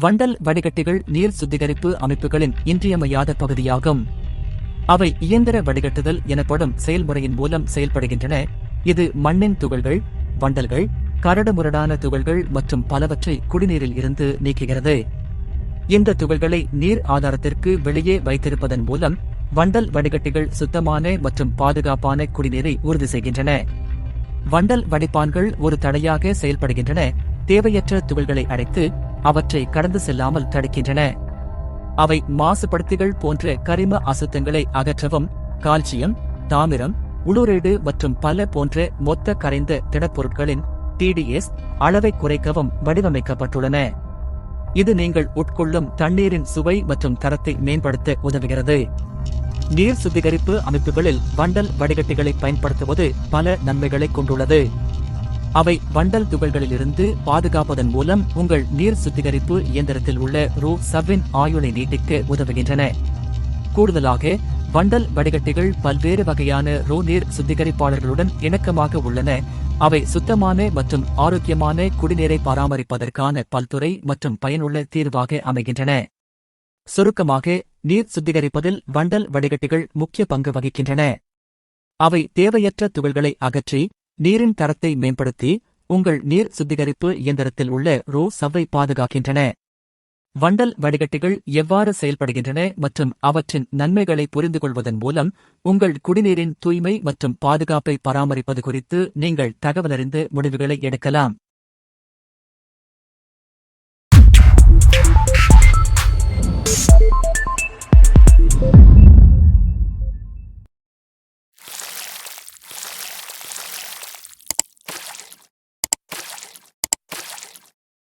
வண்டல் வடிகட்டிகள் நீர் சுத்திகரிப்பு அமைப்புகளின் இன்றியமையாத பகுதியாகும். அவை இயந்திர வடிகட்டுதல் எனப்படும் செயல்முறையின் மூலம் செயல்படுகின்றன. இது மண்ணின் துகள்கள், வண்டல்கள், கரடுமுரடான துகள்கள் மற்றும் பலவற்றை குடிநீரில் இருந்து நீக்குகிறது. இந்த துகள்களை நீர் ஆதாரத்திற்கு வெளியே வைத்திருப்பதன் மூலம் வண்டல் வடிகட்டிகள் சுத்தமான மற்றும் பாதுகாப்பான குடிநீரை உறுதி செய்கின்றன. வண்டல் வடிப்பான்கள் ஒரு தடையாக செயல்படுகின்றன, தேவையற்ற துகள்களை அடைத்து அவற்றை கடந்து செல்லாமல் தடுக்கின்றன. அவை மாசுபடுத்திகள் போன்ற கரிம அசுத்தங்களை அகற்றவும், கால்சியம், தாமிரம், உளுரேடு மற்றும் பல போன்ற மொத்த கரைந்த திடப்பொருட்களின் TDS அளவை குறைக்கவும் வடிவமைக்கப்பட்டுள்ளன. இது நீங்கள் உட்கொள்ளும் தண்ணீரின் சுவை மற்றும் தரத்தை மேம்படுத்த உதவுகிறது. நீர் சுத்திகரிப்பு அமைப்புகளில் வண்டல் வடிகட்டிகளை பயன்படுத்துவது பல நன்மைகளை கொண்டுள்ளது. அவை வண்டல் துகள்களிலிருந்து பாதுகாப்பதன் மூலம் உங்கள் நீர் சுத்திகரிப்பு இயந்திரத்தில் உள்ள ரூ-சவ்வின் ஆயுளை நீட்டிக்க உதவுகின்றன. கூடுதலாக, வண்டல் வடிகட்டிகள் பல்வேறு வகையான நீர் சுத்திகரிப்பாளர்களுடன் இணக்கமாக உள்ளன. அவை சுத்தமான மற்றும் ஆரோக்கியமான குடிநீரை பராமரிப்பதற்கான பல்துறை மற்றும் பயனுள்ள தீர்வாக அமைகின்றன. சுருக்கமாக, நீர் சுத்திகரிப்பதில் வண்டல் வடிகட்டிகள் முக்கிய பங்கு வகிக்கின்றன. அவை தேவையற்ற துகள்களை அகற்றி நீரின் தரத்தை மேம்படுத்தி உங்கள் நீர் சுத்திகரிப்பு இயந்திரத்தில் உள்ள ரூ-சவ்வை பாதுகாக்கின்றன. வண்டல் வடிகட்டிகள் எவ்வாறு செயல்படுகின்றன மற்றும் அவற்றின் நன்மைகளை புரிந்துகொள்வதன் மூலம் உங்கள் குடிநீரின் தூய்மை மற்றும் பாதுகாப்பை பராமரிப்பது குறித்து நீங்கள் தகவலறிந்து முடிவுகளை எடுக்கலாம்.